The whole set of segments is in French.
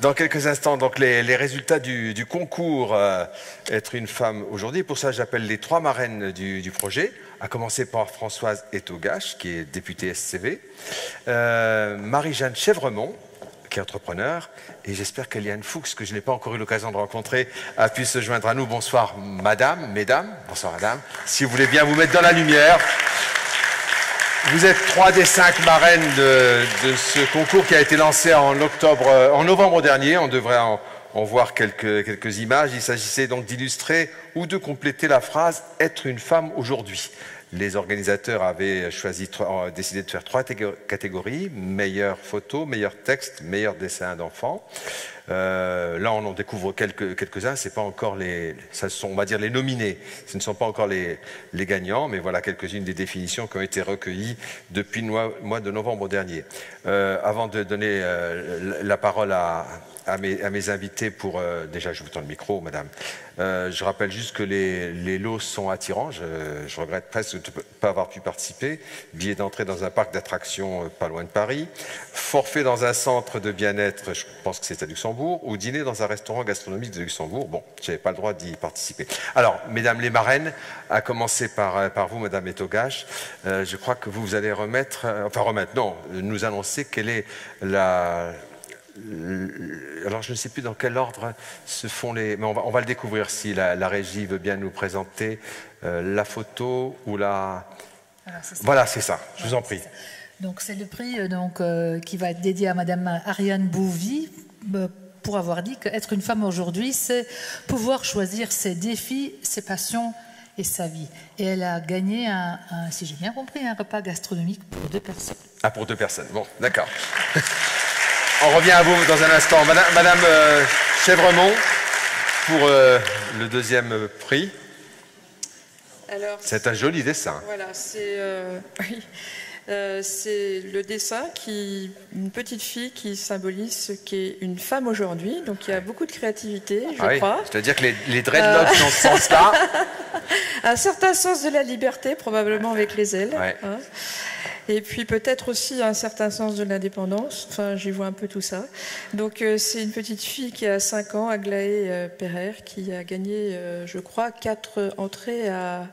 Dans quelques instants, donc les résultats du concours Être une femme aujourd'hui. Pour ça, j'appelle les 3 marraines du projet, à commencer par Françoise Etogache, qui est députée SCV, Marie-Jeanne Chèvremont, qui est entrepreneur, et j'espère qu'Eliane Fuchs, que je n'ai pas encore eu l'occasion de rencontrer, a pu se joindre à nous. Bonsoir, mesdames. Bonsoir, madame. Si vous voulez bien vous mettre dans la lumière. Vous êtes 3 des 5 marraines de ce concours qui a été lancé en novembre dernier. On devrait en voir quelques images. Il s'agissait donc d'illustrer ou de compléter la phrase « Être une femme aujourd'hui ». Les organisateurs avaient décidé de faire 3 catégories: meilleure photo, meilleur texte, meilleur dessin d'enfant. Là, on en découvre quelques-uns. C'est pas encore ça sont, on va dire, les nominés. Ce ne sont pas encore les gagnants, mais voilà quelques-unes des définitions qui ont été recueillies depuis le mois de novembre dernier. Avant de donner la parole à mes invités pour... déjà, je vous tends le micro, madame. Je rappelle juste que les lots sont attirants. Je regrette presque de ne pas avoir pu participer. Billet d'entrée dans un parc d'attractions pas loin de Paris. Forfait dans un centre de bien-être, je pense que c'est à Luxembourg, ou dîner dans un restaurant gastronomique de Luxembourg. Bon, je n'avais pas le droit d'y participer. Alors, mesdames les marraines, à commencer par vous, madame Etogache, je crois que vous allez nous annoncer quelle est alors, je ne sais plus dans quel ordre se font les... Mais on va le découvrir si la régie veut bien nous présenter la photo ou la... Voilà, c'est ça. Je vous en prie. Donc, c'est le prix qui va être dédié à madame Ariane Bouvy pour avoir dit qu'être une femme aujourd'hui, c'est pouvoir choisir ses défis, ses passions et sa vie. Et elle a gagné, si j'ai bien compris, un repas gastronomique pour 2 personnes. Ah, pour 2 personnes. Bon, d'accord. On revient à vous dans un instant. Madame Chèvremont, pour le 2e prix. C'est un joli dessin. Voilà, c'est le dessin une petite fille qui symbolise ce qu'est une femme aujourd'hui. Donc il y a beaucoup de créativité, je crois. C'est-à-dire que les dreadlocks dans ce sens-là. Un certain sens de la liberté, probablement avec les ailes. Ouais. Hein. Et puis peut-être aussi un certain sens de l'indépendance. Enfin, j'y vois un peu tout ça. Donc c'est une petite fille qui a 5 ans, Aglaé Perrer, qui a gagné, je crois, 4 entrées à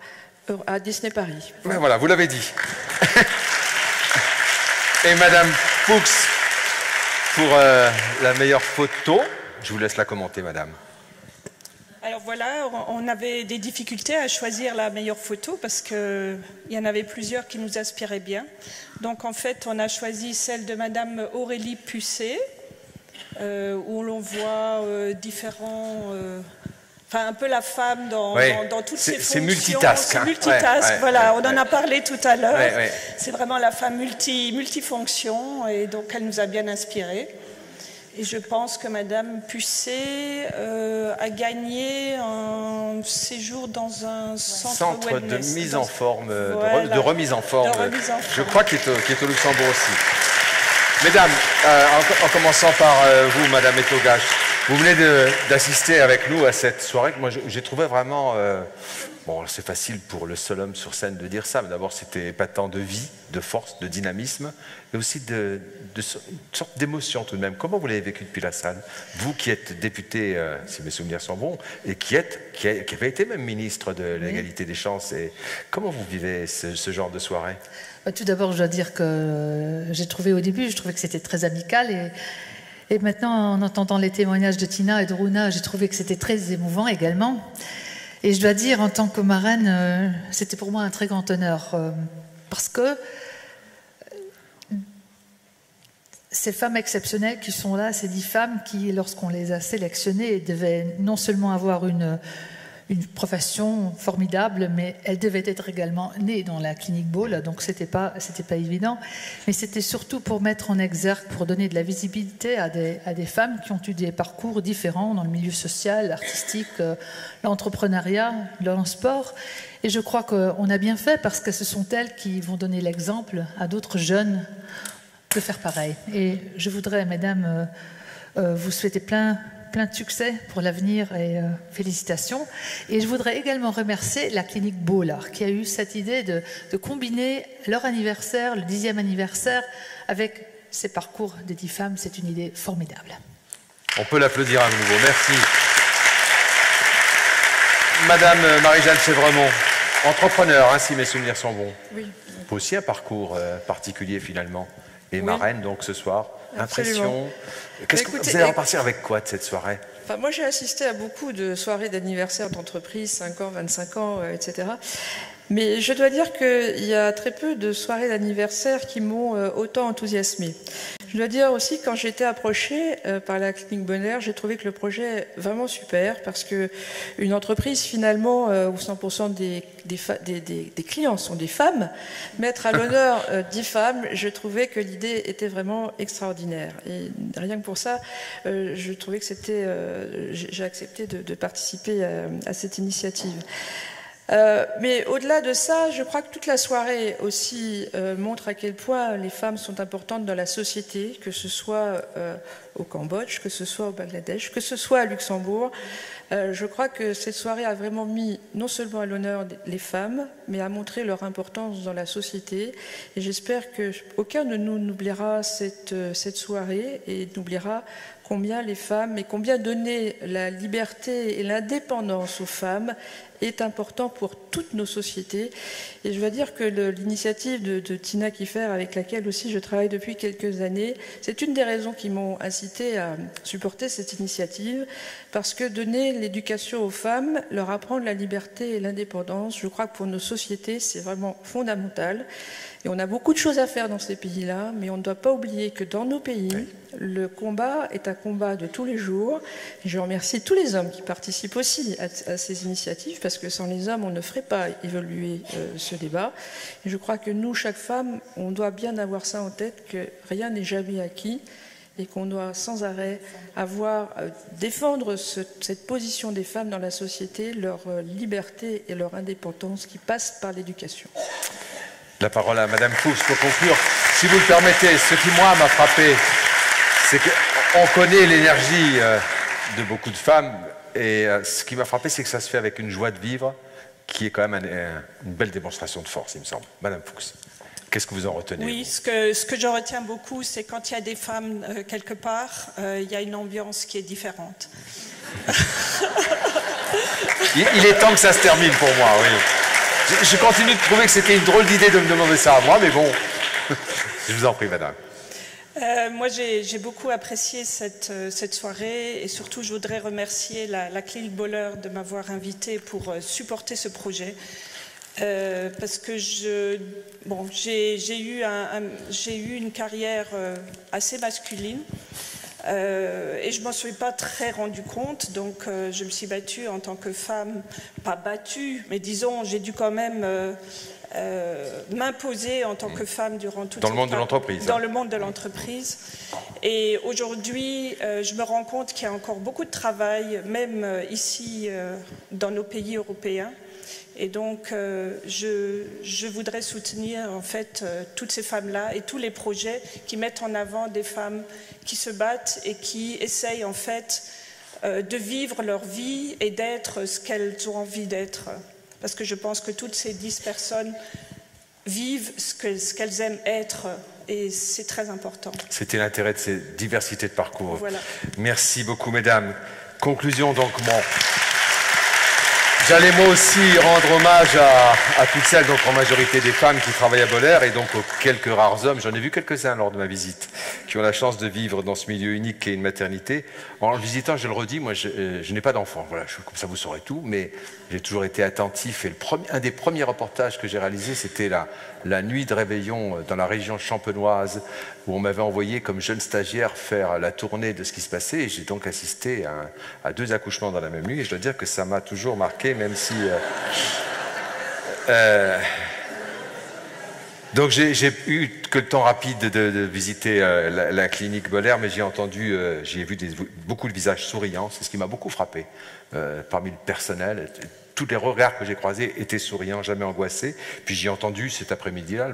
Disney Paris. Ouais, voilà, vous l'avez dit. Et madame Fuchs, pour la meilleure photo, je vous laisse la commenter, madame. Alors voilà, on avait des difficultés à choisir la meilleure photo parce qu'il y en avait plusieurs qui nous aspiraient bien. Donc en fait, on a choisi celle de madame Aurélie Pusset, où l'on voit différents... Enfin, un peu la femme dans toutes ses fonctions. C'est multitask. C'est multitask, voilà. On en a parlé tout à l'heure. Ouais. C'est vraiment la femme multifonction, et donc elle nous a bien inspirés. Et je pense que madame Pusset a gagné un séjour dans un centre wellness, de mise en forme, voilà, de remise en forme. Je crois qu'il est au Luxembourg aussi. Mesdames, en commençant par vous, madame Etogache, vous venez d'assister avec nous à cette soirée que moi j'ai trouvé vraiment... bon, c'est facile pour le seul homme sur scène de dire ça, mais d'abord c'était épatant de vie, de force, de dynamisme, et aussi une sorte d'émotion tout de même. Comment vous l'avez vécu depuis la salle? Vous qui êtes député, si mes souvenirs sont bons, et qui avez été même ministre de l'égalité des chances, et comment vous vivez ce genre de soirée? Tout d'abord, je dois dire que je trouvais que c'était très amical, et maintenant, en entendant les témoignages de Tina et de Runa, j'ai trouvé que c'était très émouvant également. Et je dois dire, en tant que marraine, c'était pour moi un très grand honneur, parce que ces femmes exceptionnelles qui sont là, ces 10 femmes qui, lorsqu'on les a sélectionnées, devaient non seulement avoir une profession formidable, mais elles devaient être également nées dans la clinique Ball, donc c'était pas évident. Mais c'était surtout pour mettre en exergue, pour donner de la visibilité à des femmes qui ont eu des parcours différents dans le milieu social, l'artistique, l'entrepreneuriat, le sport. Et je crois qu'on a bien fait parce que ce sont elles qui vont donner l'exemple à d'autres jeunes de faire pareil. Et je voudrais, mesdames, vous souhaiter plein de succès pour l'avenir et félicitations. Et je voudrais également remercier la clinique Bollard qui a eu cette idée de combiner leur anniversaire, le 10e anniversaire, avec ces parcours des 10 femmes. C'est une idée formidable. On peut l'applaudir à nouveau. Merci. Madame Marie-Jeanne Chèvremont, entrepreneur, hein, si mes souvenirs sont bons. Oui. Aussi un parcours particulier finalement. Et Oui. marraine donc ce soir. Absolument. Impression. Vous allez repartir avec quoi de cette soirée? Enfin, moi, j'ai assisté à beaucoup de soirées d'anniversaire d'entreprise, 5 ans, 25 ans, etc. Mais je dois dire qu'il y a très peu de soirées d'anniversaire qui m'ont autant enthousiasmée. Je dois dire aussi, quand j'ai été approchée par la clinique Bonheur, j'ai trouvé que le projet est vraiment super parce que une entreprise, finalement, où 100% des clients sont des femmes, mettre à l'honneur 10 femmes, je trouvais que l'idée était vraiment extraordinaire. Et rien que pour ça, je trouvais que c'était... j'ai accepté de participer à cette initiative. Mais au-delà de ça, je crois que toute la soirée aussi montre à quel point les femmes sont importantes dans la société, que ce soit au Cambodge, que ce soit au Bangladesh, que ce soit à Luxembourg. Je crois que cette soirée a vraiment mis non seulement à l'honneur les femmes, mais a montré leur importance dans la société. Et j'espère qu'aucun de nous n'oubliera cette soirée et n'oubliera combien les femmes et combien donner la liberté et l'indépendance aux femmes est important pour toutes nos sociétés. Et je dois dire que l'initiative de Tina Kiefer, avec laquelle aussi je travaille depuis quelques années, c'est une des raisons qui m'ont incité à supporter cette initiative, parce que donner l'éducation aux femmes, leur apprendre la liberté et l'indépendance, je crois que pour nos sociétés, c'est vraiment fondamental. Et on a beaucoup de choses à faire dans ces pays-là, mais on ne doit pas oublier que dans nos pays, le combat est un combat de tous les jours. Et je remercie tous les hommes qui participent aussi à ces initiatives, parce que sans les hommes, on ne ferait pas évoluer ce débat. Et je crois que nous, chaque femme, on doit bien avoir ça en tête, que rien n'est jamais acquis, et qu'on doit sans arrêt défendre cette position des femmes dans la société, leur liberté et leur indépendance qui passent par l'éducation. La parole à Madame Fuchs pour conclure. Si vous le permettez, ce qui, moi, m'a frappé, c'est qu'on connaît l'énergie de beaucoup de femmes, et ce qui m'a frappé, c'est que ça se fait avec une joie de vivre qui est quand même une belle démonstration de force, il me semble. Madame Fuchs, qu'est-ce que vous en retenez? Oui, ce que je retiens beaucoup, c'est quand il y a des femmes quelque part, il y a une ambiance qui est différente. Il est temps que ça se termine pour moi, oui. Je continue de trouver que c'était une drôle d'idée de me demander ça à moi, mais bon, je vous en prie, madame. Moi, j'ai beaucoup apprécié cette soirée, et surtout, je voudrais remercier la clinique Bonheur de m'avoir invitée pour supporter ce projet. Parce que j'ai eu une carrière assez masculine. Et je ne m'en suis pas très rendu compte, donc je me suis battue en tant que femme, pas battue, mais disons, j'ai dû quand même m'imposer en tant que femme durant toute Dans le monde de l'entreprise. Dans le monde de l'entreprise. Et aujourd'hui, je me rends compte qu'il y a encore beaucoup de travail, même ici, dans nos pays européens. Et donc, je voudrais soutenir en fait toutes ces femmes-là et tous les projets qui mettent en avant des femmes qui se battent et qui essayent en fait de vivre leur vie et d'être ce qu'elles ont envie d'être. Parce que je pense que toutes ces 10 personnes vivent ce qu'elles aiment être, et c'est très important. C'était l'intérêt de ces diversités de parcours. Voilà. Merci beaucoup, mesdames. Conclusion donc, j'allais moi aussi rendre hommage à toutes celles, donc en majorité des femmes qui travaillent à Bollèrent, et donc aux quelques rares hommes, j'en ai vu quelques-uns lors de ma visite, qui ont la chance de vivre dans ce milieu unique qu'est une maternité. En le visitant, je le redis, moi je n'ai pas d'enfant, voilà, comme ça vous saurez tout, mais j'ai toujours été attentif, et un des premiers reportages que j'ai réalisé, c'était la nuit de réveillon dans la région champenoise, où on m'avait envoyé comme jeune stagiaire faire la tournée de ce qui se passait, et j'ai donc assisté à 2 accouchements dans la même nuit, et je dois dire que ça m'a toujours marqué, même si... Donc j'ai eu que le temps rapide de visiter la clinique Bollèrent, mais j'ai vu beaucoup de visages souriants, c'est ce qui m'a beaucoup frappé parmi le personnel. Tous les regards que j'ai croisés étaient souriants, jamais angoissés. Puis j'ai entendu cet après-midi-là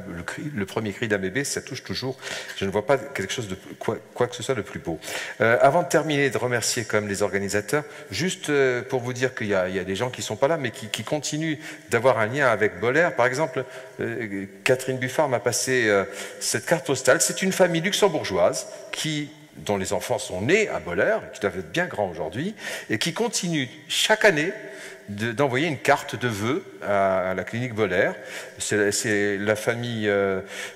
le premier cri d'un bébé, ça touche toujours. Je ne vois pas quelque chose de quoi que ce soit de plus beau. Avant de terminer, de remercier quand même les organisateurs, juste pour vous dire qu'il y a des gens qui ne sont pas là, mais qui continuent d'avoir un lien avec Bollèrent. Par exemple, Catherine Buffard m'a passé cette carte postale. C'est une famille luxembourgeoise qui dont les enfants sont nés à Boller, qui doivent être bien grands aujourd'hui, et qui continuent chaque année d'envoyer une carte de vœux à la clinique Boller. C'est la famille,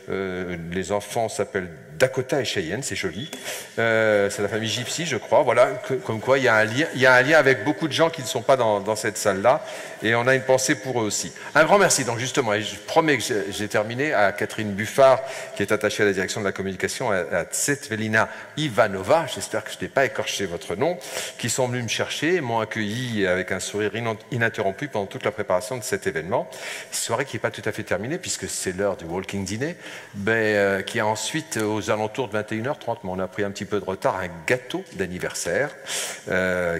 les enfants s'appellent Dakota et Cheyenne, c'est joli. C'est la famille Gypsy, je crois. Voilà, comme quoi il y a un lien avec beaucoup de gens qui ne sont pas dans cette salle-là, et on a une pensée pour eux aussi. Un grand merci, donc justement, et je promets que j'ai terminé, à Catherine Buffard, qui est attachée à la direction de la communication, à Tsetvelina Ivanova, j'espère que je n'ai pas écorché votre nom, qui sont venus me chercher et m'ont accueilli avec un sourire ininterrompu pendant toute la préparation de cet événement. Soirée qui n'est pas tout à fait terminée, puisque c'est l'heure du Walking Dîner, mais qui a ensuite, aux alentours de 21h30, mais on a pris un petit peu de retard, un gâteau d'anniversaire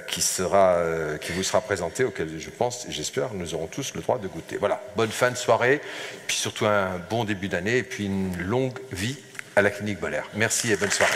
qui vous sera présenté, auquel je pense, j'espère, nous aurons tous le droit de goûter. Voilà, bonne fin de soirée, puis surtout un bon début d'année, et puis une longue vie à la clinique Boller. Merci et bonne soirée.